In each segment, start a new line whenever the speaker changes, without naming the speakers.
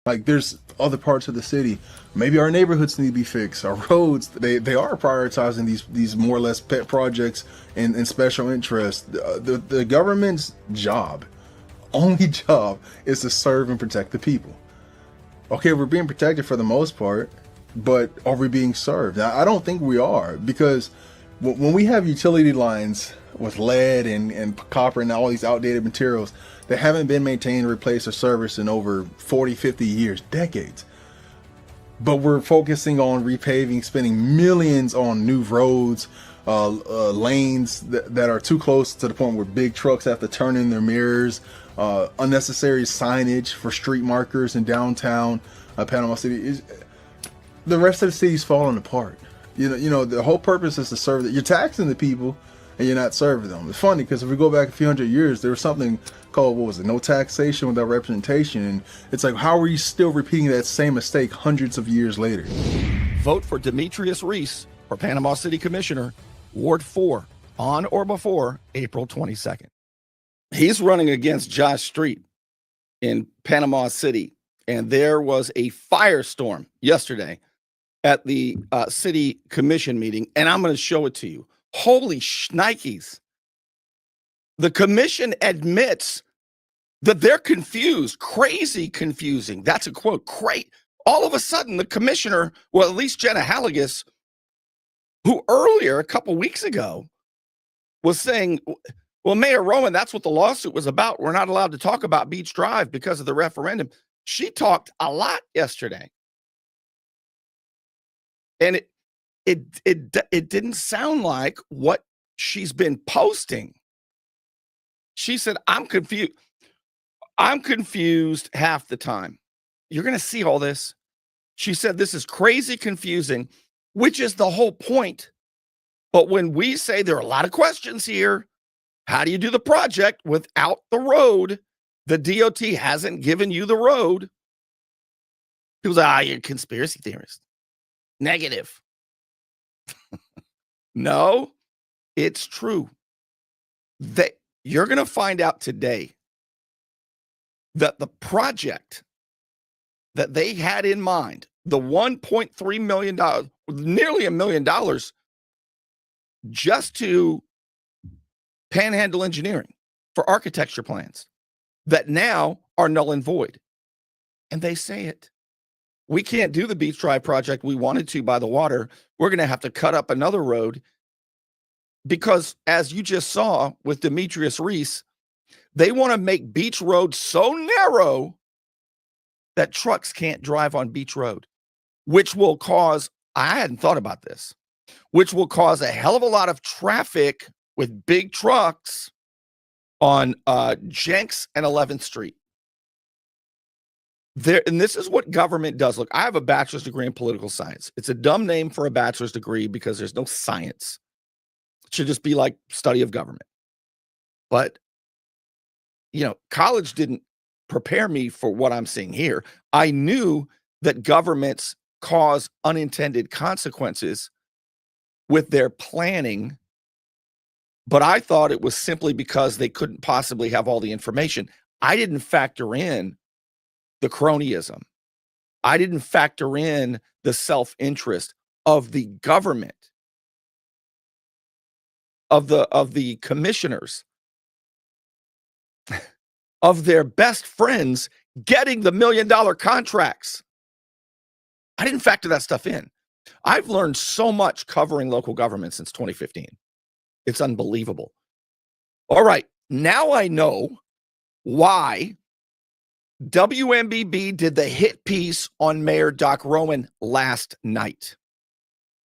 Like there's other parts of the city. Maybe our neighborhoods need to be fixed. Our roads, they are prioritizing these more or less pet projects and special interests. The government's job, only job, is to serve and protect the people. Okay, we're being protected for the most part, but are we being served? Now, I don't think we are, because when we have utility lines with lead and copper and all these outdated materials that haven't been maintained, replaced, or serviced in over 40, 50 years, decades, but we're focusing on repaving, spending millions on new roads, lanes that are too close to the point where big trucks have to turn in their mirrors, unnecessary signage for street markers in downtown Panama City. The rest of the city's falling apart. The whole purpose is to serve that. You're taxing the people and you're not serving them. It's funny because if we go back a few hundred years, there was something called, what was it, no taxation without representation. And it's like, how are you still repeating that same mistake hundreds of years later?
Vote for Demetrius Reese for Panama City Commissioner, Ward 4, on or before April 22nd. He's running against Josh Street in Panama City, and there was a firestorm yesterday at the city commission meeting, and I'm going to show it to you. Holy shnikes. The commission admits that they're confused, crazy confusing. That's a quote. All of a sudden, the commissioner, well, at least Jenna Halligus, who earlier, a couple weeks ago, was saying, well, Mayor Rowan, that's what the lawsuit was about. We're not allowed to talk about Beach Drive because of the referendum. She talked a lot yesterday. And it didn't sound like what she's been posting. She said, I'm confused. I'm confused half the time. You're going to see all this. She said, this is crazy confusing, which is the whole point. But when we say there are a lot of questions here, how do you do the project without the road? The DOT hasn't given you the road. People say, you're a conspiracy theorist. Negative. No, it's true. You're going to find out today that the project that they had in mind, the $1.3 million, nearly $1 million, just to Panhandle Engineering for architecture plans, that now are null and void. And they say it. We can't do the Beach Drive project we wanted to by the water. We're going to have to cut up another road because, as you just saw with Demetrius Reese, they want to make Beach Road so narrow that trucks can't drive on Beach Road, which will cause, I hadn't thought about this, which will cause a hell of a lot of traffic with big trucks on Jenks and 11th Street. And this is what government does. Look, I have a bachelor's degree in political science. It's a dumb name for a bachelor's degree because there's no science. It should just be like study of government. But, college didn't prepare me for what I'm seeing here. I knew that governments cause unintended consequences with their planning, but I thought it was simply because they couldn't possibly have all the information. I didn't factor in the cronyism. I didn't factor in the self-interest of the government, of the commissioners, of their best friends getting the $1 million contracts. I didn't factor that stuff in. I've learned so much covering local government since 2015. It's unbelievable. All right, now I know why WMBB did the hit piece on Mayor Doc Rowan last night.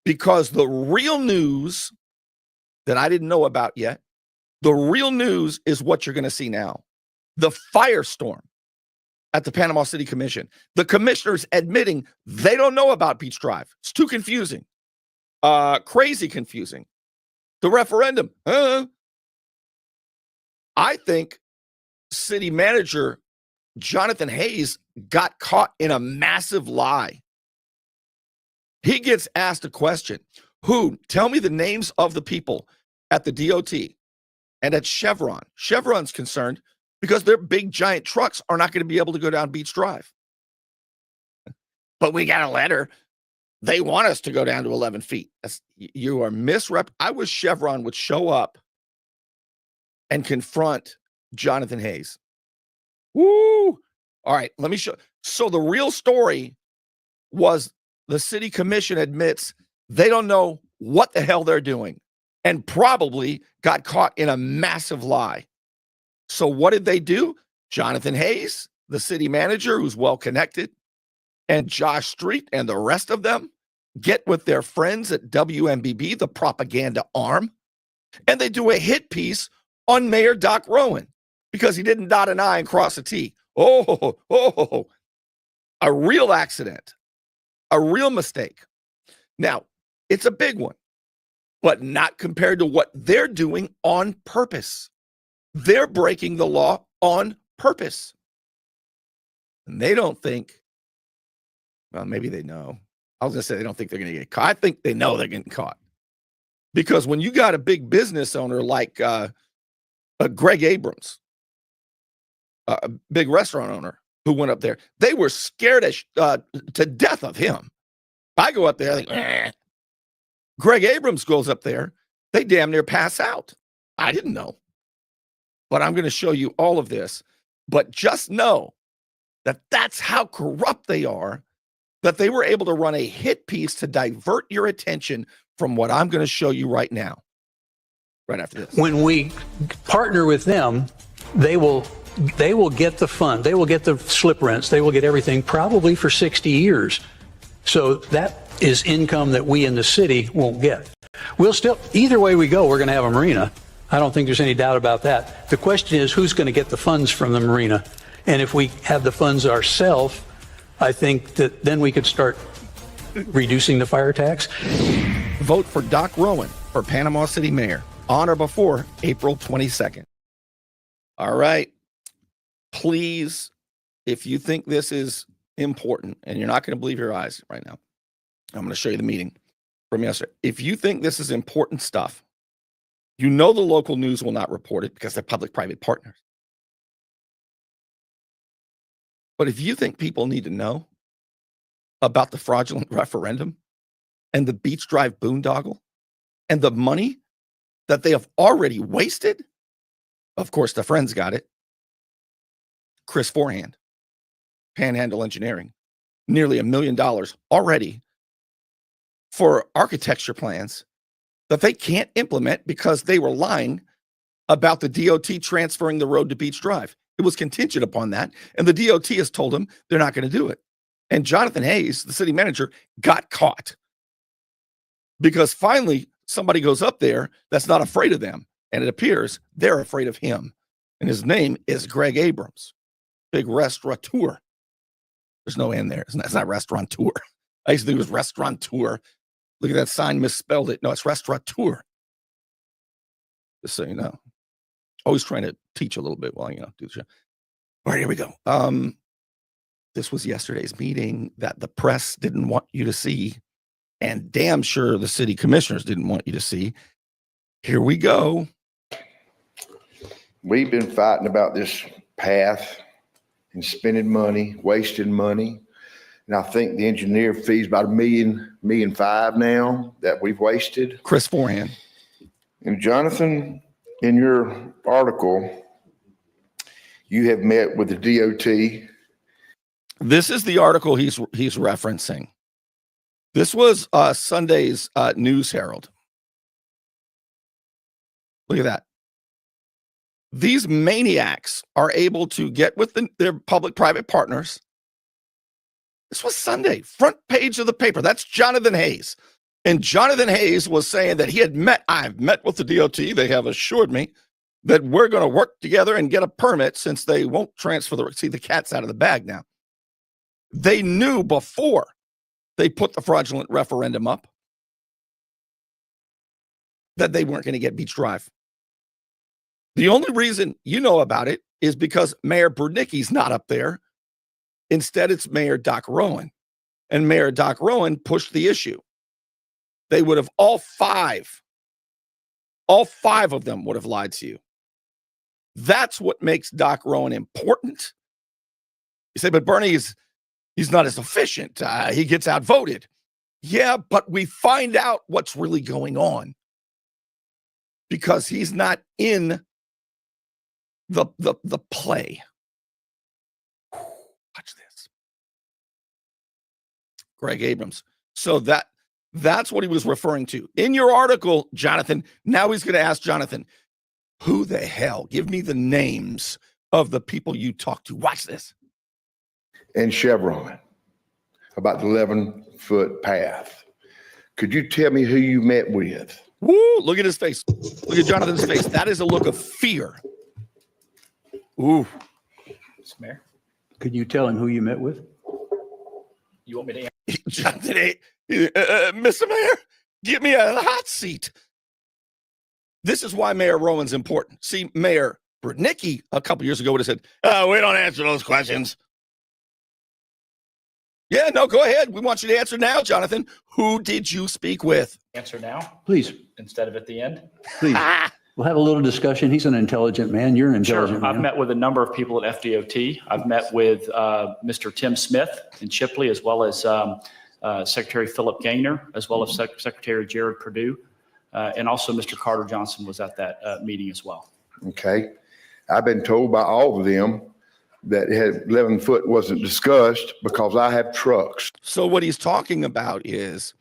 Because the real news that I didn't know about yet, the real news is what you're going to see now. The firestorm at the Panama City Commission. The commissioners admitting they don't know about Beach Drive. It's too confusing. Crazy confusing. The referendum. I think city manager Jonathan Hayes got caught in a massive lie. He gets asked a question. Tell me the names of the people at the DOT and at Chevron. Chevron's concerned because their big giant trucks are not going to be able to go down Beach Drive. but we got a letter. They want us to go down to 11 feet. You are I wish Chevron would show up and confront Jonathan Hayes. Woo! All right, let me show. So the real story was the city commission admits they don't know what the hell they're doing and probably got caught in a massive lie. So what did they do? Jonathan Hayes, the city manager who's well connected, and Josh Street and the rest of them get with their friends at WMBB, the propaganda arm, and they do a hit piece on Mayor Doc Rowan because he didn't dot an I and cross a T. Oh, a real accident, a real mistake. Now, it's a big one, but not compared to what they're doing on purpose. They're breaking the law on purpose. And they don't think, well, maybe they know. I was going to say they don't think they're going to get caught. I think they know they're getting caught. Because when you got a big business owner like Greg Abrams, a big restaurant owner who went up there, they were scared to death of him. I go up there, like, eh. Greg Abrams goes up there, they damn near pass out. I didn't know. But I'm going to show you all of this. But just know that that's how corrupt they are, that they were able to run a hit piece to divert your attention from what I'm going to show you right now. Right after this.
When we partner with them, they will get the fund. They will get the slip rents. They will get everything probably for 60 years. So that is income that we in the city won't get. We'll still, either way we go, we're going to have a marina. I don't think there's any doubt about that. The question is who's going to get the funds from the marina. And if we have the funds ourselves, I think that then we could start reducing the fire tax.
Vote for Doc Rowan for Panama City Mayor on or before April 22nd. All right. Please, if you think this is important, and you're not going to believe your eyes right now, I'm going to show you the meeting from yesterday. If you think this is important stuff, you know the local news will not report it because they're public-private partners. But if you think people need to know about the fraudulent referendum and the Beach Drive boondoggle and the money that they have already wasted, of course, the friends got it. Chris Forehand, Panhandle Engineering, nearly $1 million already for architecture plans that they can't implement because they were lying about the DOT transferring the road to Beach Drive. It was contingent upon that, and the DOT has told them they're not going to do it. And Jonathan Hayes, the city manager, got caught because finally somebody goes up there that's not afraid of them, and it appears they're afraid of him. And his name is Greg Abrams, big restaurateur. There's no N there. It's not restaurateur. I used to think it was restaurateur. Look at that sign, misspelled it. No, it's restaurateur. Just so you know. Always trying to teach a little bit while, do the show. All right, here we go. This was yesterday's meeting that the press didn't want you to see, and damn sure the city commissioners didn't want you to see. Here we go.
We've been fighting about this path and spending money, wasting money. And I think the engineer fees about $1.5 million now that we've wasted.
Chris Forehand.
And Jonathan, in your article, you have met with the DOT.
This is the article he's referencing. This was Sunday's News Herald. Look at that. These maniacs are able to get with their public-private partners. This was Sunday, front page of the paper. That's Jonathan Hayes. And Jonathan Hayes was saying that I've met with the DOT. They have assured me that we're going to work together and get a permit since they won't transfer the cat's out of the bag now. They knew before they put the fraudulent referendum up that they weren't going to get Beach Drive. The only reason you know about it is because Mayor Bernicki's not up there. Instead, it's Mayor Doc Rowan. And Mayor Doc Rowan pushed the issue. They would have all five of them would have lied to you. That's what makes Doc Rowan important. You say, but Bernie, He's not as efficient. He gets outvoted. Yeah, but we find out what's really going on because he's not in the play. Watch this. Greg Abrams. So that's what he was referring to. In your article, Jonathan, now he's going to ask Jonathan, who the hell? Give me the names of the people you talked to. Watch this.
And Chevron, about the 11-foot path. Could you tell me who you met with?
Woo, look at his face. Look at Jonathan's face. That is a look of fear. Ooh.
Mr. Mayor,
Could you tell him who you met with?
you want me to answer?
Jonathan, Mr. Mayor, get me a hot seat. This is why Mayor Rowan's important. See, Mayor Brudnicki a couple years ago would have said, we don't answer those questions. Yeah, no, go ahead. We want you to answer now, Jonathan. Who did you speak with?
Answer now
Please,
instead of at the end?
please. We'll have a little discussion. He's an intelligent man. You're an
Sure.
intelligent
I've
man.
met with a number of people at FDOT. I've met with Mr. Tim Smith in Chipley, as well as Secretary Philip Gaynor, as well as Secretary Jared Perdue, and also Mr. Carter Johnson was at that meeting as well.
Okay. I've been told by all of them that 11-foot wasn't discussed because I have trucks.
So what he's talking about is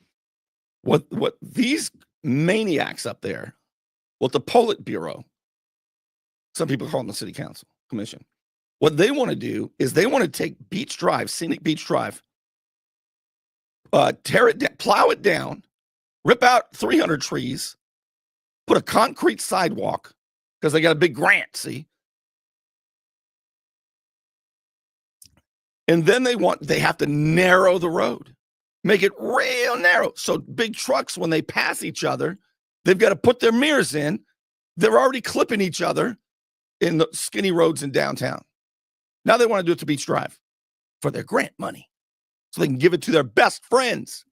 what these maniacs up there, what the Politburo, some people call them the City Council Commission, what they want to do is they want to take Beach Drive, scenic Beach Drive, tear it down, plow it down, rip out 300 trees, put a concrete sidewalk because they got a big grant, see? And then they have to narrow the road, make it real narrow. So big trucks, when they pass each other, they've got to put their mirrors in. They're already clipping each other in the skinny roads in downtown. Now they want to do it to Beach Drive for their grant money so they can give it to their best friends.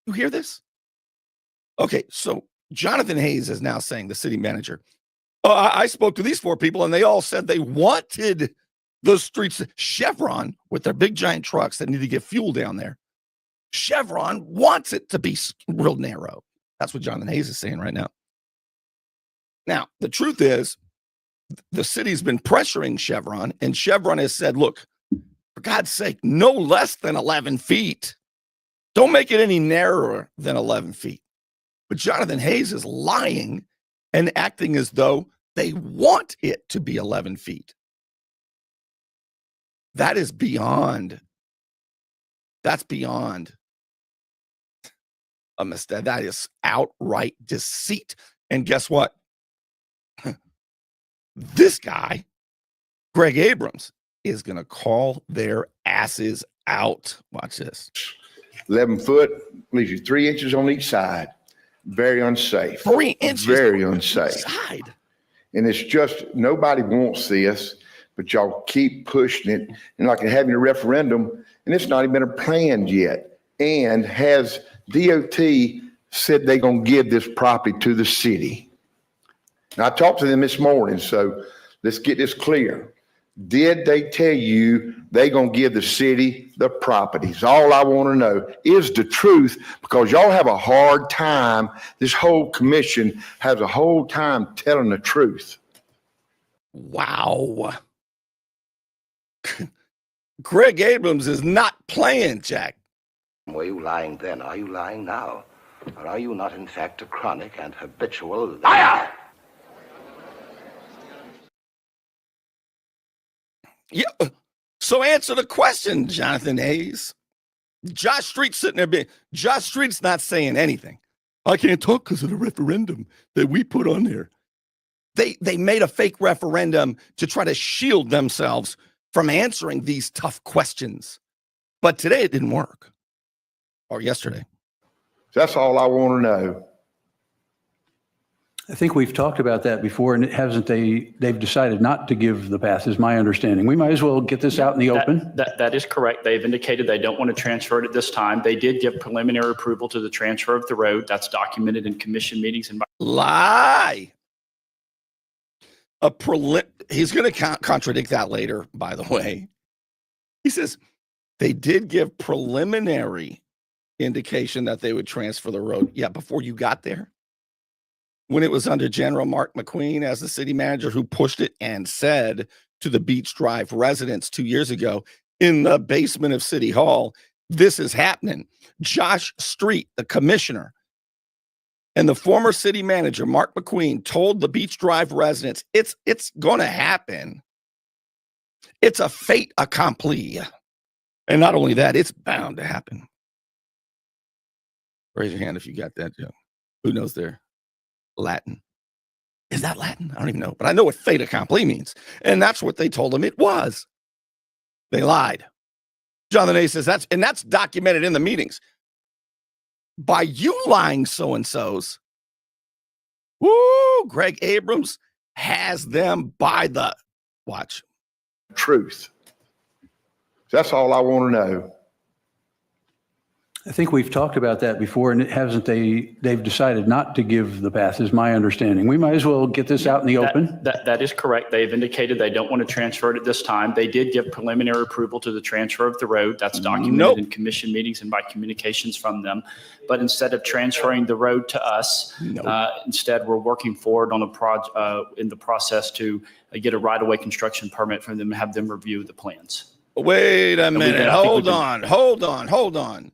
You hear this? Okay, so Jonathan Hayes is now saying, the city manager, I spoke to these 4 people and they all said they wanted those streets. Chevron, with their big giant trucks that need to get fuel down there, Chevron wants it to be real narrow. That's what Jonathan Hayes is saying right now. Now, the truth is, the city's been pressuring Chevron, and Chevron has said, look, for God's sake, no less than 11 feet. Don't make it any narrower than 11 feet. But Jonathan Hayes is lying and acting as though they want it to be 11 feet. That is beyond. That's beyond a mistake. That is outright deceit. And guess what? This guy, Greg Abrams, is going to call their asses out. Watch this.
11-foot, leaves you 3 inches on each side. Very unsafe.
3 inches.
Very unsafe.
Side.
And it's just, nobody wants this, but y'all keep pushing it. And like having a referendum, and it's not even planned yet. And has DOT said they're going to give this property to the city. And I talked to them this morning, so let's get this clear. Did they tell you they going to give the city the properties? All I want to know is the truth, because y'all have a hard time. This whole commission has a whole time telling the truth.
Wow. Greg Abrams is not playing, Jack.
Were you lying then? Are you lying now? Or are you not, in fact, a chronic and habitual liar?
Yeah. So answer the question, Jonathan Hayes. Josh Street's sitting there being, Josh Street's not saying anything. I can't talk because of the referendum that we put on there. They made a fake referendum to try to shield themselves from answering these tough questions. But today it didn't work. Or yesterday.
That's all I want to know.
I think we've talked about that before, and they've decided not to give the path, is my understanding. We might as well get this out in the open.
That is correct. They've indicated they don't want to transfer it at this time. They did give preliminary approval to the transfer of the road. That's documented in commission meetings. And
Lie. He's going to contradict that later, by the way. He says they did give preliminary indication that they would transfer the road. Yeah, before you got there, when it was under General Mark McQueen as the city manager, who pushed it and said to the Beach Drive residents 2 years ago in the basement of City Hall, this is happening. Josh Street, the commissioner, and the former city manager, Mark McQueen, told the Beach Drive residents, it's going to happen. It's a fait accompli. And not only that, it's bound to happen. Raise your hand if you got that, Joe. Who knows their Latin? Is that Latin? I don't even know. But I know what fait accompli means. And that's what they told him it was. They lied. Jonathan A. says that's documented in the meetings. By you lying so-and-sos, woo, Greg Abrams has them by the watch.
Truth. That's all I want to know.
I think we've talked about that before, and they've decided not to give the path, is my understanding. We might as well get this out in the open.
That is correct. They've indicated they don't want to transfer it at this time. They did give preliminary approval to the transfer of the road. That's documented in commission meetings and by communications from them. But instead of transferring the road to us, instead we're working forward on in the process to get a right-of-way construction permit from them and have them review the plans.
Wait a minute. Hold on.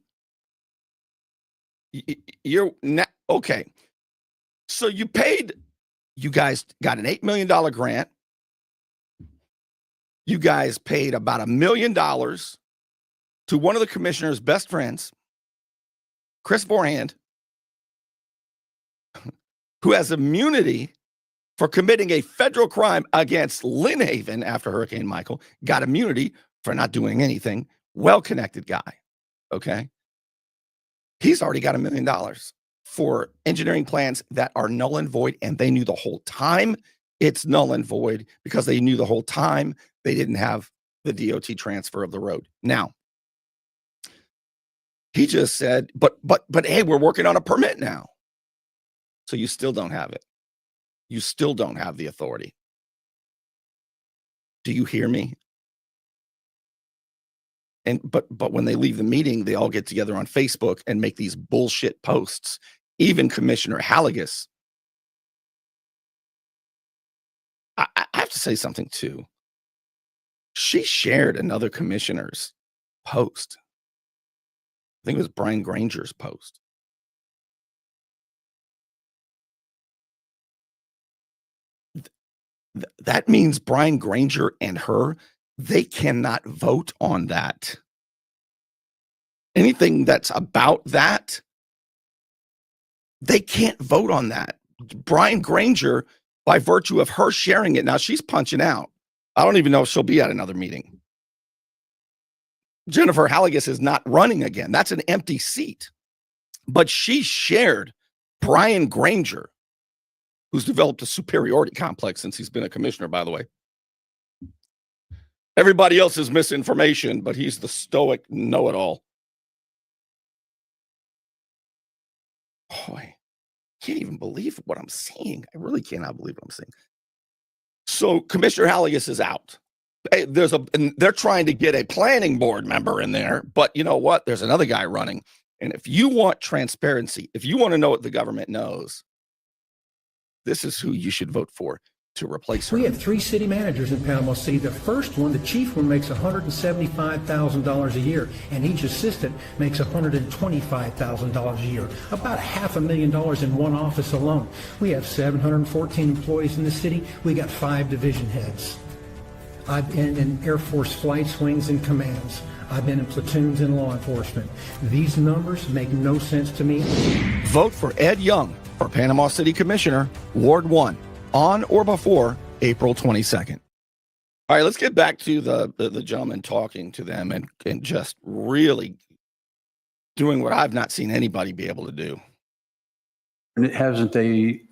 You're not okay. So you guys got an $8 million grant. You guys paid about $1 million to one of the commissioner's best friends, Chris Borehand, who has immunity for committing a federal crime against Lynn Haven after Hurricane Michael, got immunity for not doing anything. Well-connected guy. Okay. He's already got $1 million for engineering plans that are null and void, and they knew the whole time it's null and void because they knew the whole time they didn't have the DOT transfer of the road. Now, he just said, but hey, we're working on a permit now. So you still don't have it. You still don't have the authority. Do you hear me? And but when they leave the meeting, they all get together on Facebook and make these bullshit posts. Even Commissioner Halligus. I have to say something too. She shared another commissioner's post. I think it was Brian Granger's post. That means Brian Granger and her, they cannot vote on that. Anything that's about that, they can't vote on that. Brian Granger, by virtue of her sharing it, now she's punching out. I don't even know if she'll be at another meeting. Jennifer Halligus is not running again. That's an empty seat. But she shared Brian Granger, who's developed a superiority complex since he's been a commissioner, by the way. Everybody else is misinformation, but he's the stoic know-it-all. Boy, can't even believe what I'm seeing. I really cannot believe what I'm seeing. So Commissioner Halligus is out. Hey, and they're trying to get a planning board member in there, but you know what? There's another guy running. And if you want transparency, if you want to know what the government knows, this is who you should vote for to replace her.
We have 3 city managers in Panama City. The first one, the chief one, makes $175,000 a year, and each assistant makes $125,000 a year, about $500,000 in one office alone. We have 714 employees in the city. We got 5 division heads. I've been in Air Force flights, wings, and commands. I've been in platoons in law enforcement. These numbers make no sense to me.
Vote for Ed Young for Panama City Commissioner, Ward 1, on or before April 22nd. All right, let's get back to the gentleman talking to them and just really doing what I've not seen anybody be able to do.
And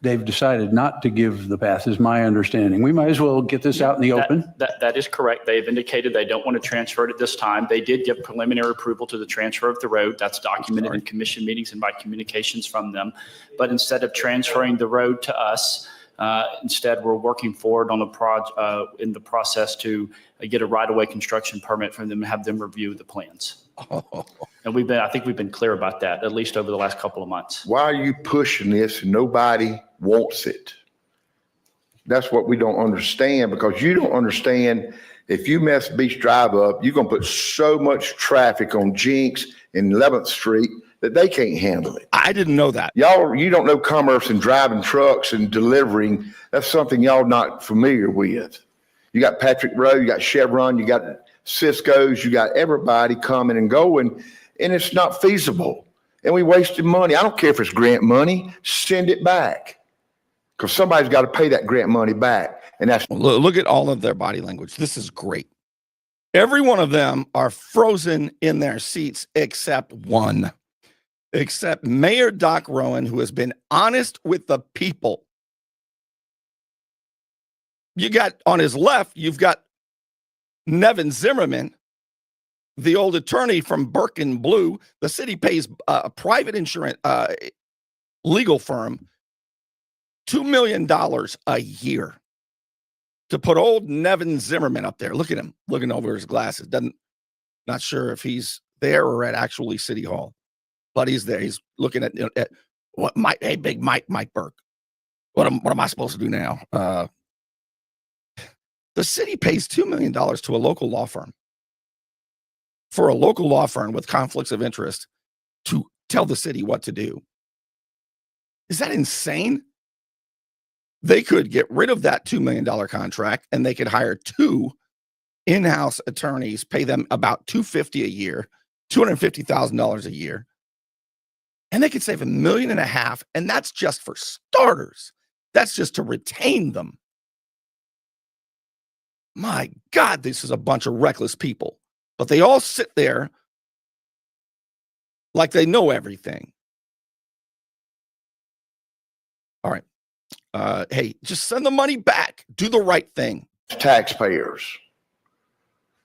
they've decided not to give the path, is my understanding. We might as well get this out in the open.
That is correct. They've indicated they don't want to transfer it at this time. They did give preliminary approval to the transfer of the road. That's documented in commission meetings and by communications from them. But instead of transferring the road to us, Instead, we're working forward on in the process to get a right-of-way construction permit from them and have them review the plans. And I think we've been clear about that, at least over the last couple of months.
Why are you pushing this and nobody wants it? That's what we don't understand, because you don't understand, if you mess Beach Drive up, you're going to put so much traffic on Jinx and 11th Street that they can't handle it.
I didn't know that.
Y'all, you don't know commerce and driving trucks and delivering. That's something y'all not familiar with. You got Patrick Rowe, you got Chevron, you got Cisco's, you got everybody coming and going, and it's not feasible. And we wasted money. I don't care if it's grant money, send it back, because somebody's got to pay that grant money back. And that's
Look at all of their body language. This is great. Every one of them are frozen in their seats except one, except Mayor Doc Rowan, who has been honest with the people. You got on his left, you've got Nevin Zimmerman, the old attorney from Burke and Blue. The city pays a private insurance legal firm $2 million a year to put old Nevin Zimmerman up there. Look at him looking over his glasses. Not sure if he's there or at actually City Hall, but he's there. He's looking at what hey, big Mike Burke. What am I supposed to do now? The city pays $2 million to a local law firm, for a local law firm with conflicts of interest to tell the city what to do. Is that insane? They could get rid of that $2 million contract and they could hire 2 in-house attorneys, pay them about $250,000 a year, $250,000 a year. And they could save $1.5 million. And that's just for starters. That's just to retain them. My God, this is a bunch of reckless people, but they all sit there like they know everything. All right. Hey, just send the money back. Do the right thing.
Taxpayers.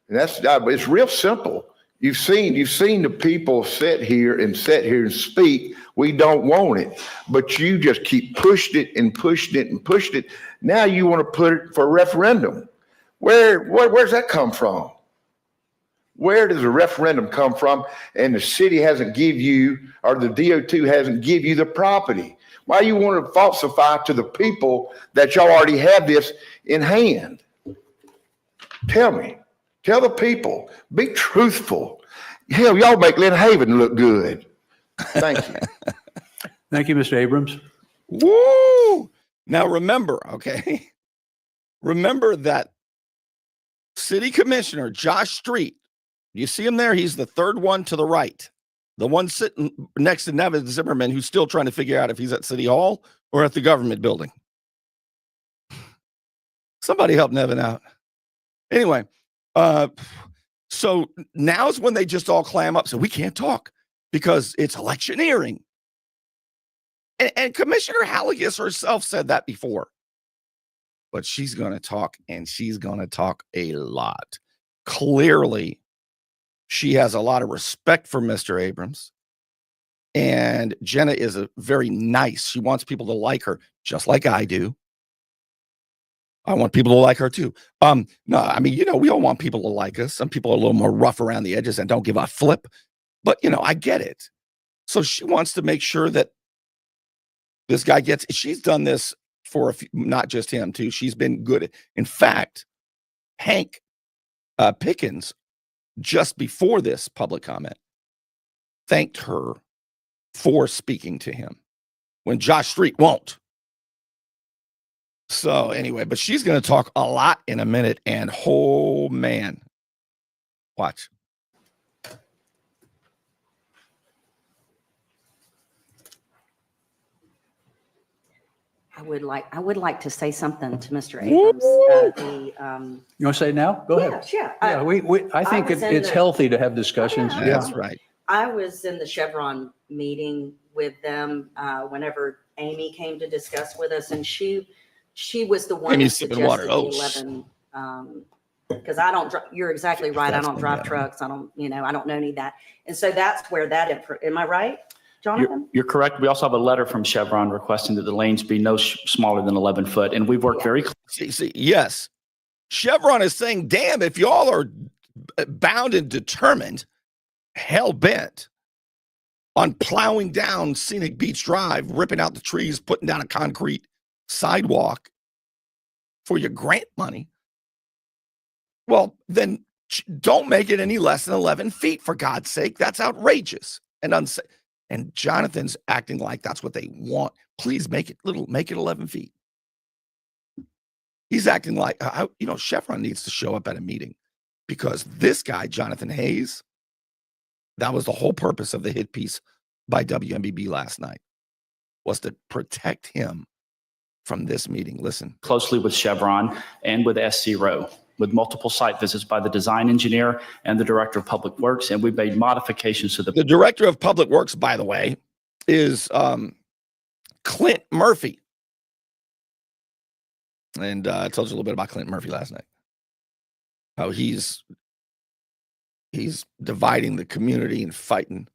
And it's real simple. You've seen the people sit here and speak. We don't want it, but you just keep pushing it and pushing it and pushing it. Now you want to put it for a referendum. Where's that come from? Where does a referendum come from? And the city hasn't give you, or the DOT hasn't give you the property. Why you want to falsify to the people that y'all already have this in hand? Tell me. Tell the people. Be truthful. Hell, y'all make Lynn Haven look good. Thank you.
Thank you, Mr. Abrams.
Woo! Now remember, okay? Remember that City Commissioner Josh Street, you see him there? He's the third one to the right. The one sitting next to Nevin Zimmerman, who's still trying to figure out if he's at City Hall or at the government building. Somebody help Nevin out. Anyway, so now's when they just all clam up. So we can't talk because it's electioneering. And Commissioner Halligus herself said that before. But she's going to talk, and she's going to talk a lot. Clearly, she has a lot of respect for Mr. Abrams. And Jenna is a very nice. She wants people to like her, just like I do. I want people to like her too. No, I mean, we all want people to like us. Some people are a little more rough around the edges and don't give a flip. But, I get it. So she wants to make sure that this guy gets, she's done this for not just him too. She's been good. In fact, Hank Pickens, just before this public comment, thanked her for speaking to him when Josh Street won't. So anyway, but she's going to talk a lot in a minute, and oh man, watch.
I would like to say something to Mr. Abrams.
You want to say it now? Go ahead.
Yeah.
I think it's healthy to have discussions.
Yeah.
That's right.
I was in the Chevron meeting with them whenever Amy came to discuss with us, and she was the one who
Amy's sipping water.
suggested the 11. Because I don't. You're exactly right. I don't drive trucks. I don't. I don't know any of that. And so that's where that. Am I right? Jonathan?
You're correct. We also have a letter from Chevron requesting that the lanes be no smaller than 11 foot. And we've worked very
See, yes. Chevron is saying, damn, if y'all are bound and determined, hell-bent on plowing down Scenic Beach Drive, ripping out the trees, putting down a concrete sidewalk for your grant money, well, then don't make it any less than 11 feet, for God's sake. That's outrageous and unsafe. And Jonathan's acting like that's what they want. Please make it 11 feet. He's acting like, Chevron needs to show up at a meeting, because this guy, Jonathan Hayes, that was the whole purpose of the hit piece by WMBB last night, was to protect him from this meeting. Listen.
closely with Chevron and with SC Row, with multiple site visits by the design engineer and the director of public works. And we've made modifications to the
director of public works, by the way, is Clint Murphy. And I told you a little bit about Clint Murphy last night. How he's dividing the community and fighting,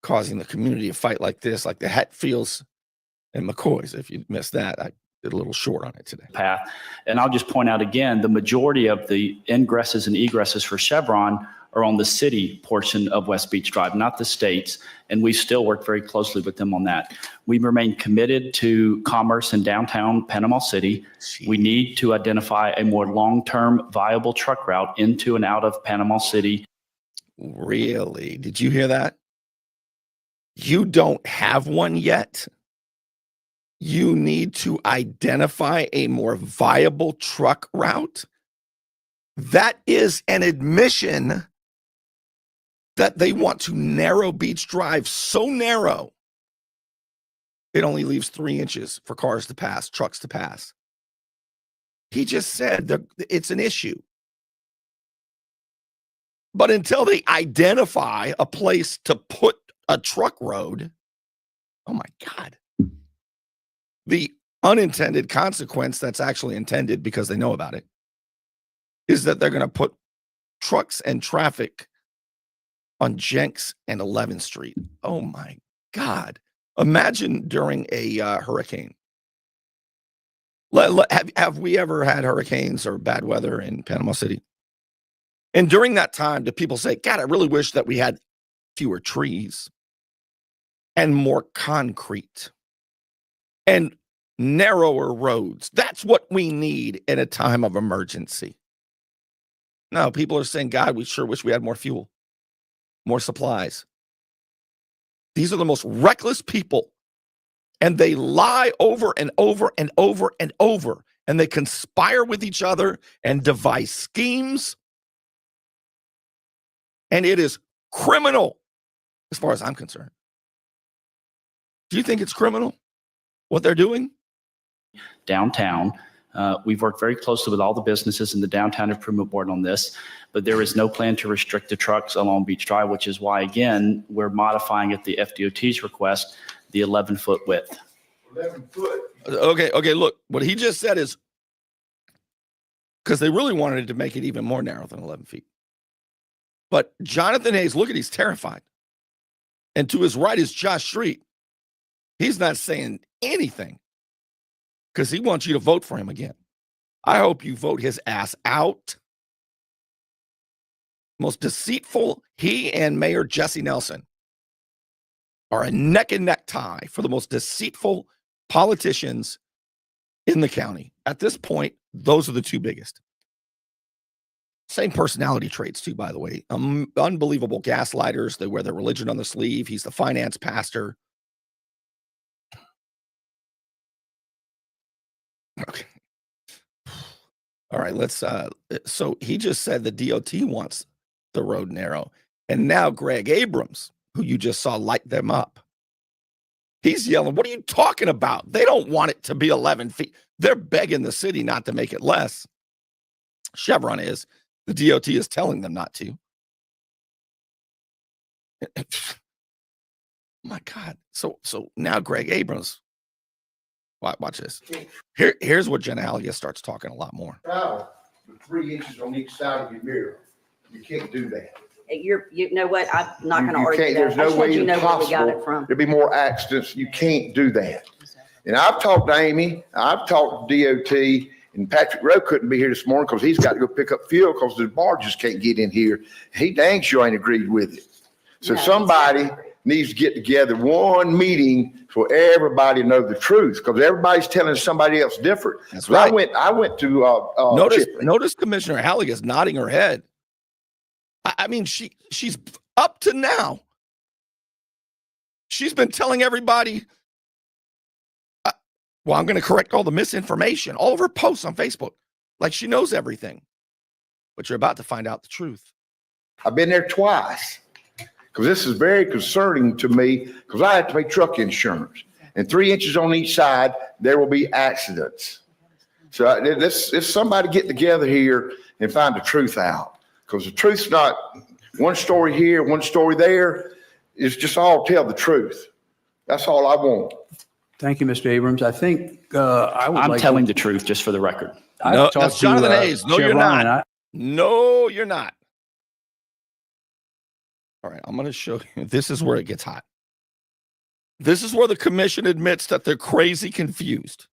causing the community to fight like this, like the Hatfields and McCoys. If you missed that, I did a little short on it today.
path. And I'll just point out again, the majority of the ingresses and egresses for Chevron are on the city portion of West Beach Drive, not the states. And we still work very closely with them on that. We remain committed to commerce in downtown Panama City. We need to identify a more long-term viable truck route into and out of Panama City.
Really? Did you hear that? You don't have one yet? You need to identify a more viable truck route? That is an admission that they want to narrow Beach Drive so narrow, it only leaves 3 inches for cars to pass, trucks to pass. He just said that it's an issue. But until they identify a place to put a truck road, oh my God. The unintended consequence that's actually intended, because they know about it, is that they're going to put trucks and traffic on Jenks and 11th Street. Oh my God. Imagine during a hurricane. Have we ever had hurricanes or bad weather in Panama City? And during that time, do people say, God, I really wish that we had fewer trees and more concrete and narrower roads? That's what we need in a time of emergency. No, people are saying, God, we sure wish we had more fuel, more supplies. These are the most reckless people, and they lie over and over and over and over, and they conspire with each other and devise schemes. And it is criminal as far as I'm concerned. Do you think it's criminal what they're doing?
Downtown. We've worked very closely with all the businesses in the Downtown Improvement Board on this, but there is no plan to restrict the trucks along Beach Drive, which is why, again, we're modifying at the FDOT's request, the 11-foot width.
11 foot.
Okay, look, what he just said is, because they really wanted to make it even more narrow than 11 feet. But Jonathan Hayes, look at, he's terrified. And to his right is Josh Street. He's not saying anything because he wants you to vote for him again. I hope you vote his ass out. Most deceitful, he and Mayor Jesse Nelson are a neck and neck tie for the most deceitful politicians in the county. At this point, those are the two biggest. Same personality traits, too, by the way. Unbelievable gaslighters. They wear their religion on the sleeve. He's the finance pastor. Okay. All right, let's so he just said the DOT wants the road narrow. And now Greg Abrams, who you just saw light them up, he's yelling, what are you talking about? They don't want it to be 11 feet. They're begging the city not to make it less. Chevron is. The DOT is telling them not to. Oh my God. So now Greg Abrams, watch this. Here's what Jenna Allegia starts talking a lot more.
Wow, with 3 inches on each side of your mirror. You can't do that.
you know what? I'm not going to
You
argue
can't,
that.
there's
I
no
just want
way
you to know where we got it
possible
from.
there'd be more accidents. You can't do that. And I've talked to Amy, I've talked to DOT, and Patrick Rowe couldn't be here this morning because he's got to go pick up fuel because the barges can't get in here. He dang sure ain't agreed with it. So
No, he's
somebody
not agreed.
needs to get together, one meeting for everybody to know the truth, because everybody's telling somebody else different.
That's
So
right.
I went to Chipley.
Notice Commissioner Hallig is nodding her head. I mean, she's up to now. She's been telling everybody, well, I'm going to correct all the misinformation, all of her posts on Facebook, like she knows everything. But you're about to find out the truth.
I've been there twice because this is very concerning to me because I have to pay truck insurance, and 3 inches on each side, there will be accidents. So let's somebody get together here and find the truth out, because the truth's not one story here, one story there. It's just all tell the truth. That's all I want.
Thank you, Mr. Abrams. I think
I'm telling the truth, just for the record.
No, that's Jonathan Hayes. No, you're not. No, you're not. All right, I'm going to show you. This is where it gets hot. This is where the commission admits that they're crazy confused.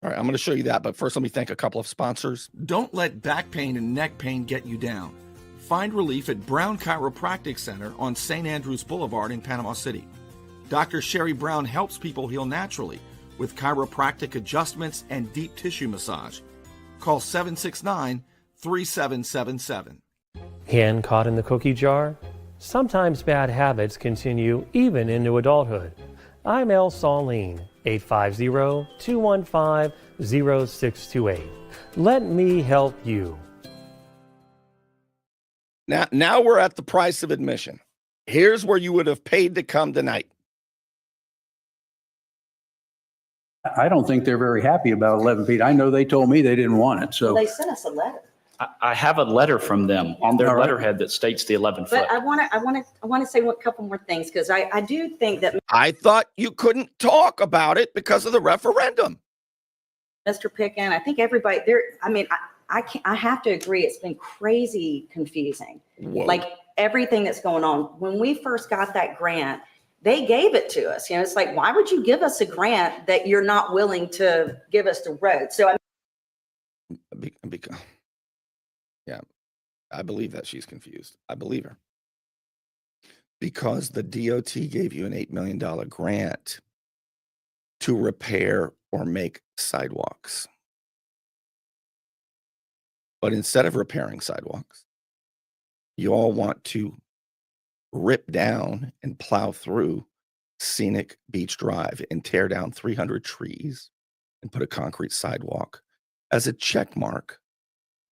All right, I'm going to show you that, but first let me thank a couple of sponsors. Don't let back pain and neck pain get you down. Find relief at Brown Chiropractic Center on St. Andrews Boulevard in Panama City. Dr. Sherry Brown helps people heal naturally with chiropractic adjustments and deep tissue massage. Call 769-3777.
Hand caught in the cookie jar? Sometimes bad habits continue even into adulthood. I'm El Saline, 850-215-0628. Let me help you.
Now we're at the price of admission. Here's where you would have paid to come tonight.
I don't think they're very happy about 11 feet. I know they told me they didn't want it, so.
They sent us a letter.
I have a letter from them on their
All right.
letterhead that states the 11 foot.
But I want to say a couple more things, because I do think that
I thought you couldn't talk about it because of the referendum.
Mr. Pickin, I think everybody there, I mean, I have to agree, it's been crazy confusing.
Whoa.
Like everything that's going on. When we first got that grant, they gave it to us. You know, it's like, why would you give us a grant that you're not willing to give us the road? So
Yeah, I believe that she's confused. I believe her. Because the DOT gave you an $8 million grant to repair or make sidewalks. But instead of repairing sidewalks, you all want to rip down and plow through Scenic Beach Drive and tear down 300 trees and put a concrete sidewalk as a check mark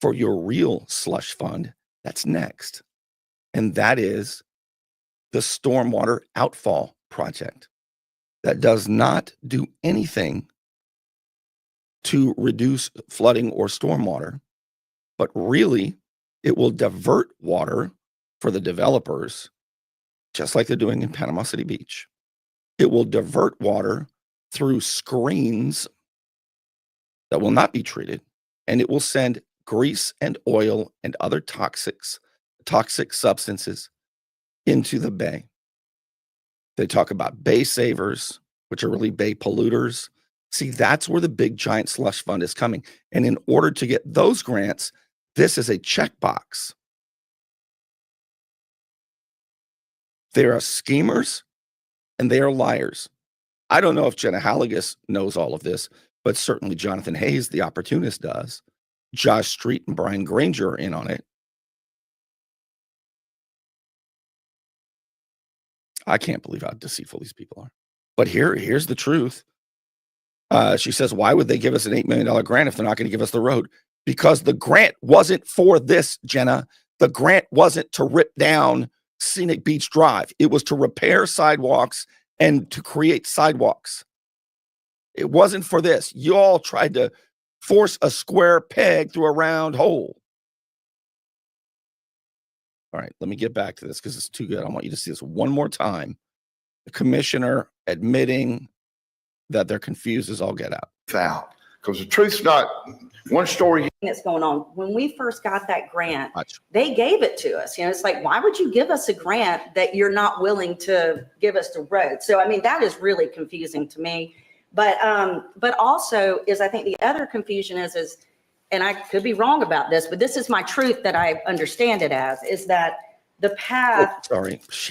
for your real slush fund that's next. And that is the stormwater outfall project that does not do anything to reduce flooding or stormwater, but really it will divert water for the developers, just like they're doing in Panama City Beach. It will divert water through screens that will not be treated, and it will send grease and oil and other toxic substances into the bay. They talk about bay savers, which are really bay polluters. See, that's where the big giant slush fund is coming. And in order to get those grants, this is a checkbox. They are schemers and they are liars. I don't know if Jenna Halligus knows all of this, but certainly Jonathan Hayes, the opportunist, does. Josh Street and Brian Granger are in on it. I can't believe how deceitful these people are. But here's the truth. She says, why would they give us an $8 million grant if they're not going to give us the road? Because the grant wasn't for this, Jenna. The grant wasn't to rip down Scenic Beach Drive. It was to repair sidewalks and to create sidewalks. It wasn't for this. You all tried to force a square peg through a round hole. All right, let me get back to this because it's too good. I want you to see this one more time. The commissioner admitting that they're confused as all get out.
Out. Because the truth's not one story.
That's going on. When we first got that grant,
Watch.
they gave it to us. You know, it's like, why would you give us a grant that you're not willing to give us the road? So, I mean, that is really confusing to me. But also is, I think the other confusion is, and I could be wrong about this, but this is my truth that I understand it as, is that the path,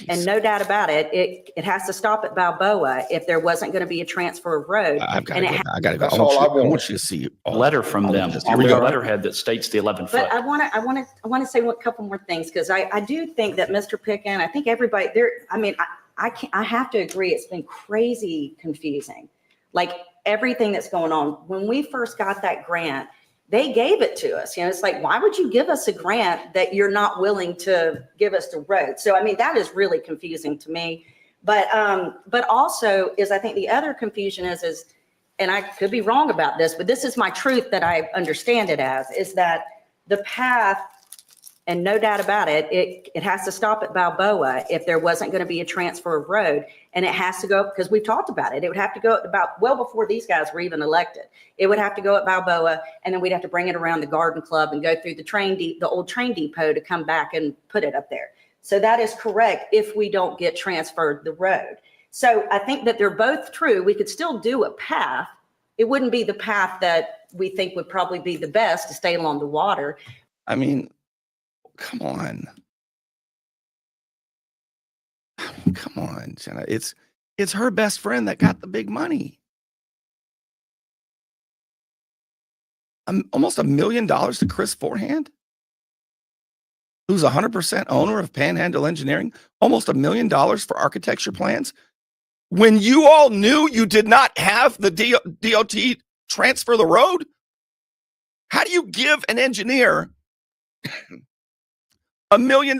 and no doubt about it, it has to stop at Balboa if there wasn't going to be a transfer of road.
I got to go.
That's all I
want you to see
A letter from them
Here
on
we
their
go.
letterhead that states the 11 foot.
But I want to say a couple more things, because I do think that Mr. Pickin, I think everybody there, I mean, I have to agree, it's been crazy confusing. Like everything that's going on. When we first got that grant, they gave it to us. You know, it's like, why would you give us a grant that you're not willing to give us the road? So, I mean, that is really confusing to me. But also is, I think the other confusion is, and I could be wrong about this, but this is my truth that I understand it as, is that the path, and no doubt about it, it has to stop at Balboa if there wasn't going to be a transfer of road. And it has to go, because we've talked about it, it would have to go about, well, before these guys were even elected, it would have to go at Balboa, and then we'd have to bring it around the Garden Club and go through the old train depot to come back and put it up there. So that is correct if we don't get transferred the road. So I think that they're both true. We could still do a path. It wouldn't be the path that we think would probably be the best to stay along the water.
I mean, come on. Come on, Jenna. It's her best friend that got the big money. Almost $1 million to Chris Forehand, who's 100% owner of Panhandle Engineering. Almost $1 million for architecture plans. When you all knew you did not have the DOT transfer the road, how do you give an engineer $1 million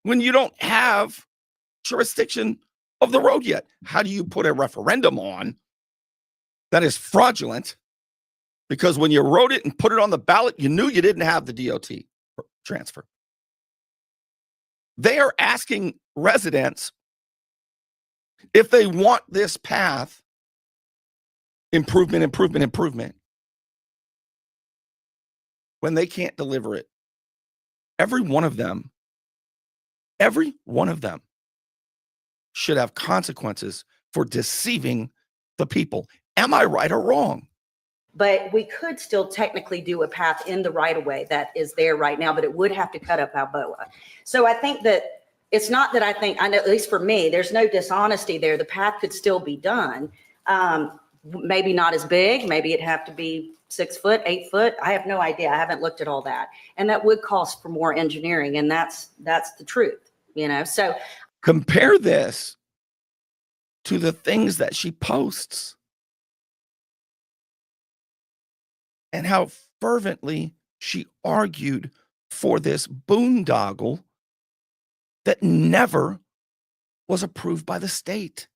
when you don't have jurisdiction of the road yet? How do you put a referendum on that is fraudulent? Because when you wrote it and put it on the ballot, you knew you didn't have the DOT transfer. They are asking residents if they want this path improvement, when they can't deliver it. Every one of them should have consequences for deceiving the people. Am I right or wrong?
But we could still technically do a path in the right of way that is there right now, but it would have to cut up Balboa. So I think that it's not that I know, at least for me, there's no dishonesty there. The path could still be done. Maybe not as big. Maybe it'd have to be 6 foot, 8 foot. I have no idea. I haven't looked at all that. And that would cost for more engineering. And that's the truth, you know? So
compare this to the things that she posts and how fervently she argued for this boondoggle that never was approved by the state.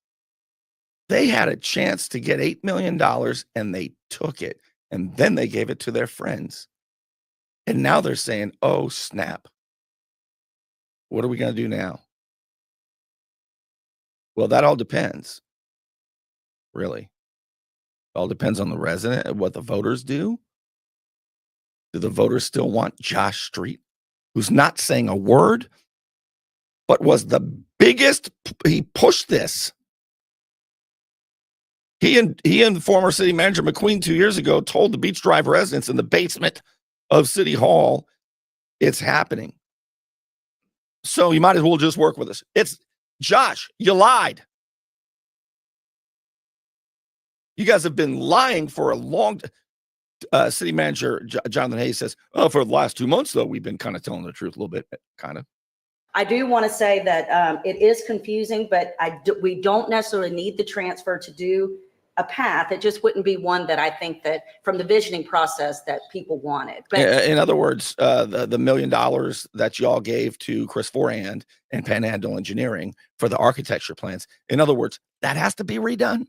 They had a chance to get $8 million and they took it, and then they gave it to their friends. And now they're saying, oh, snap. What are we going to do now? Well, that all depends. Really. It all depends on the resident and what the voters do. Do the voters still want Josh Street, who's not saying a word, but was the biggest? He pushed this. He and former city manager McQueen 2 years ago told the Beach Drive residents in the basement of City Hall, it's happening. So you might as well just work with us. It's Josh, you lied. You guys have been lying for a long time. City manager Jonathan Hayes says, oh, for the last 2 months, though, we've been kind of telling the truth a little bit, kind of.
I do want to say that it is confusing, but we don't necessarily need the transfer to do a path. It just wouldn't be one that I think that from the visioning process that people wanted. But
in other words, the $1 million that y'all gave to Chris Forehand and Panhandle Engineering for the architecture plans, in other words, that has to be redone.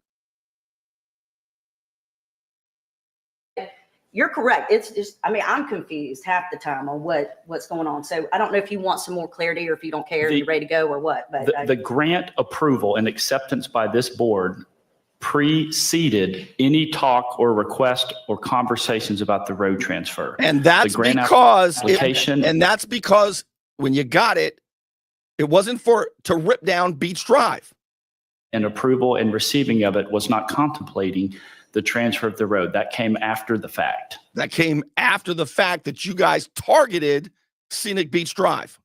you're correct. It's just, I mean, I'm confused half the time on what's going on. So I don't know if you want some more clarity or if you don't care, you're ready to go or what. But
the grant approval and acceptance by this board preceded any talk or request or conversations about the road transfer.
And that's
The grant
because
application-
that's because when you got it, it wasn't to rip down Beach Drive.
And approval and receiving of it was not contemplating the transfer of the road. That came after the fact.
That came after the fact that you guys targeted Scenic Beach Drive.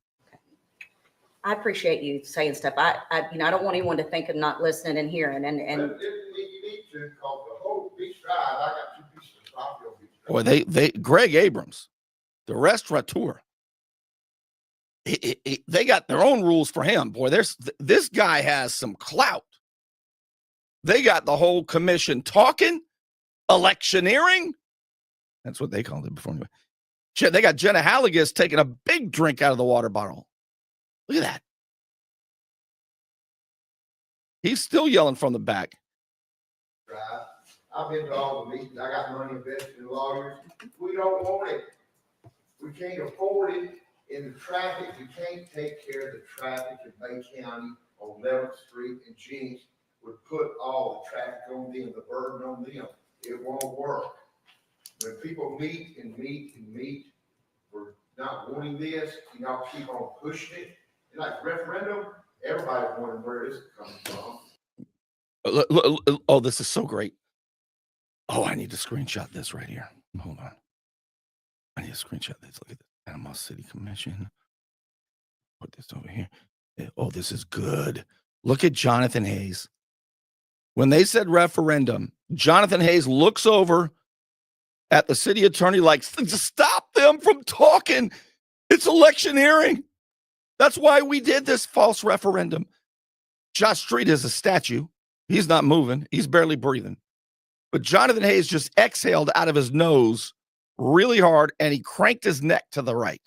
I appreciate you saying stuff. I don't want anyone to think I'm not listening and hearing. And
But if you need to, call the whole Beach Drive, I got 2 pieces of property on Beach Drive.
Boy, Greg Abrams, the restaurateur, they got their own rules for him. Boy, this guy has some clout. They got the whole commission talking, electioneering. That's what they called it before. Anyway. Shit, they got Jenna Halligus taking a big drink out of the water bottle. Look at that. He's still yelling from the back.
Drive. I've been to all the meetings. I got money invested in lawyers. We don't want it. We can't afford it. In the traffic, we can't take care of the traffic in Bay County on 11th Street and Jenks. Would put all the traffic on them, the burden on them. It won't work. When people meet and meet and meet for not wanting this, y'all keep on pushing it. And like referendum, everybody's wondering where this is coming from.
Oh, this is so great. Oh, I need to screenshot this right here. Hold on. I need to screenshot this. Look at the Panama City Commission. Put this over here. Oh, this is good. Look at Jonathan Hayes. When they said referendum, Jonathan Hayes looks over at the city attorney like, stop them from talking. It's electioneering. That's why we did this false referendum. Josh Street is a statue. He's not moving. He's barely breathing. But Jonathan Hayes just exhaled out of his nose really hard, and he cranked his neck to the right.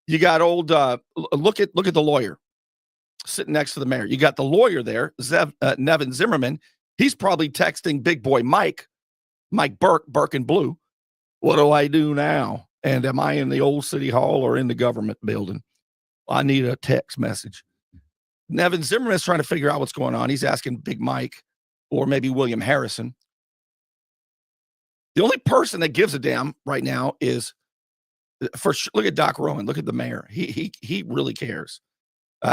You got old, look at the lawyer sitting next to the mayor. You got the lawyer there, Nevin Zimmerman. He's probably texting big boy Mike Burke and Blue. What do I do now? And am I in the old city hall or in the government building? I need a text message. Nevin Zimmerman is trying to figure out what's going on. He's asking Big Mike or maybe William Harrison. The only person that gives a damn right now is, look at Doc Rowan. Look at the mayor. He really cares.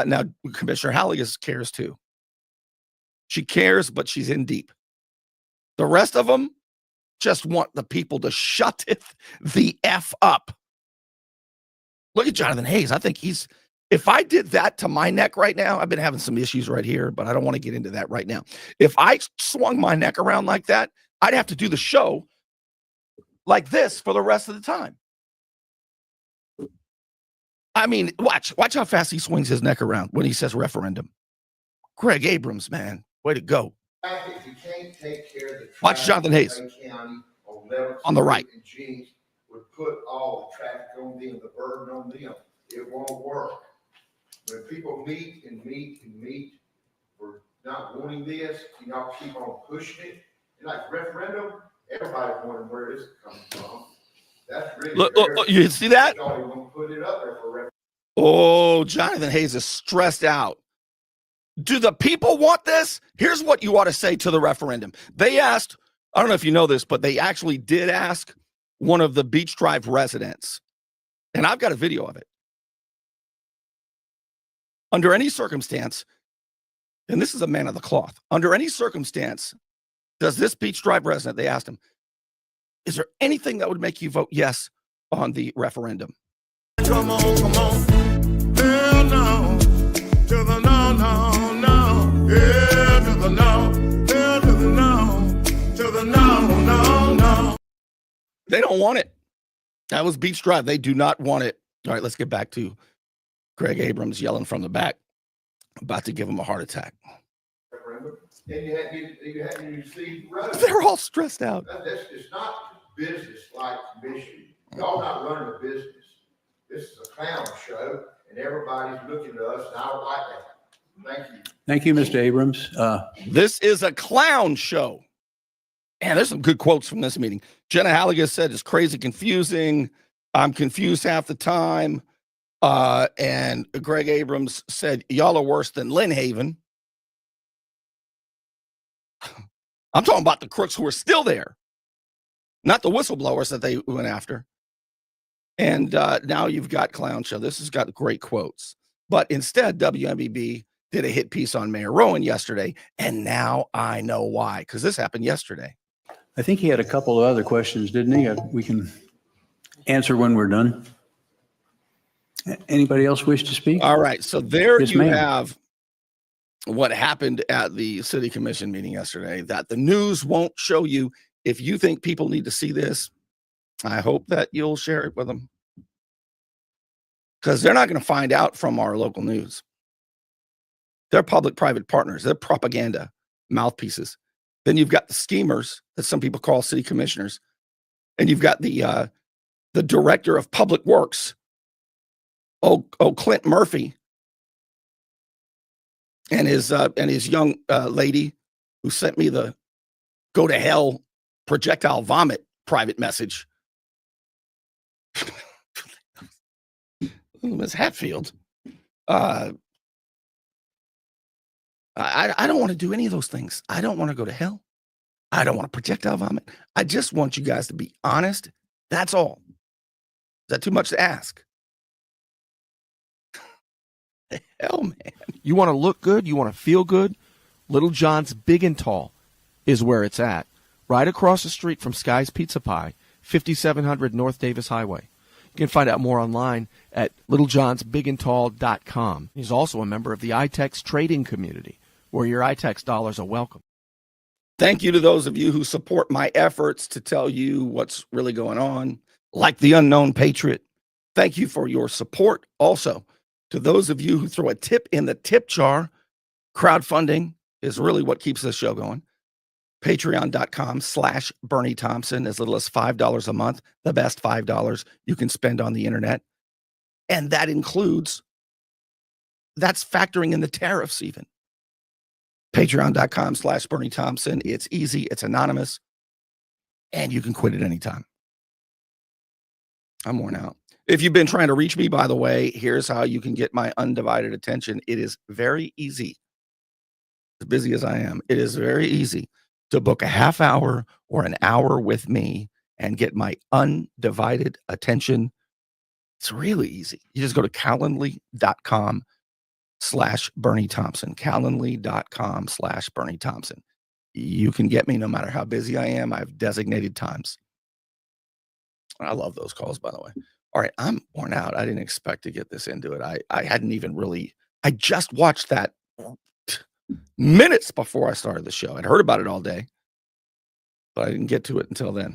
Now, Commissioner Halligus cares too. She cares, but she's in deep. The rest of them just want the people to shut it the F up. Look at Jonathan Hayes. I think if I did that to my neck right now, I've been having some issues right here, but I don't want to get into that right now. If I swung my neck around like that, I'd have to do the show like this for the rest of the time. I mean, watch how fast he swings his neck around when he says referendum. Greg Abrams, man, way to go.
If you can't take care of the
Watch Jonathan Hayes on the right.
Would put all the traffic on them, the burden on them. It won't work. When people meet and meet and meet for not wanting this, y'all keep on pushing it. And like referendum, everybody's wondering where this is coming from. That's really
look, you see that?
Y'all even gonna put it up there for referendum.
Oh, Jonathan Hayes is stressed out. Do the people want this? Here's what you ought to say to the referendum. They asked, I don't know if you know this, but they actually did ask one of the Beach Drive residents, and I've got a video of it. Under any circumstance, and this is a man of the cloth, under any circumstance, does this Beach Drive resident, they asked him, is there anything that would make you vote yes on the referendum?
Come on. Hell no. To the no, no, no. Yeah, to the no. Hell to the no. To the no, no, no.
They don't want it. That was Beach Drive. They do not want it. All right, let's get back to Greg Abrams yelling from the back, about to give him a heart attack.
And you hadn't received roads.
They're all stressed out.
It's not business-like commission. Y'all not running a business. This is a clown show, and everybody's looking to us, and I don't like that. Thank you.
Thank you, Mr. Abrams.
This is a clown show. And there's some good quotes from this meeting. Jenna Halligus said it's crazy confusing. I'm confused half the time. And Greg Abrams said, y'all are worse than Lynn Haven. I'm talking about the crooks who are still there, not the whistleblowers that they went after. And now you've got Clown Show. This has got great quotes. But instead, WMBB did a hit piece on Mayor Rowan yesterday. And now I know why, because this happened yesterday.
I think he had a couple of other questions, didn't he? We can answer when we're done. Anybody else wish to speak?
All right. So there
Yes,
you
ma'am.
have what happened at the city commission meeting yesterday that the news won't show you. If you think people need to see this, I hope that you'll share it with them, because they're not going to find out from our local news. They're public-private partners. They're propaganda mouthpieces. Then you've got the schemers that some people call city commissioners, and you've got the director of public works, Clint Murphy, and his young lady who sent me the go to hell projectile vomit private message. Ms. Hatfield, I don't want to do any of those things. I don't want to go to hell. I don't want to projectile vomit. I just want you guys to be honest. That's all. Is that too much to ask? The hell, man.
You want to look good? You want to feel good? Little John's Big and Tall is where it's at. Right across the street from Sky's Pizza Pie, 5700 North Davis Highway. You can find out more online at littlejohnsbigandtall.com. He's also a member of the iTex trading community, where your iTex dollars are welcome.
Thank you to those of you who support my efforts to tell you what's really going on, like the Unknown Patriot. Thank you for your support. Also, to those of you who throw a tip in the tip jar, crowdfunding is really what keeps this show going. Patreon.com/Bernie Thompson, as little as $5 a month, the best $5 you can spend on the internet. And that includes, that's factoring in the tariffs even. Patreon.com/Bernie Thompson. It's easy, it's anonymous, and you can quit at any time. I'm worn out. If you've been trying to reach me, by the way, here's how you can get my undivided attention. It is very easy. As busy as I am, it is very easy to book a half hour or an hour with me and get my undivided attention. It's really easy. You just go to calendly.com/Bernie Thompson, calendly.com/Bernie Thompson. You can get me no matter how busy I am. I have designated times. I love those calls, by the way. All right, I'm worn out. I didn't expect to get this into it. I hadn't even really, I just watched that minutes before I started the show. I'd heard about it all day, but I didn't get to it until then.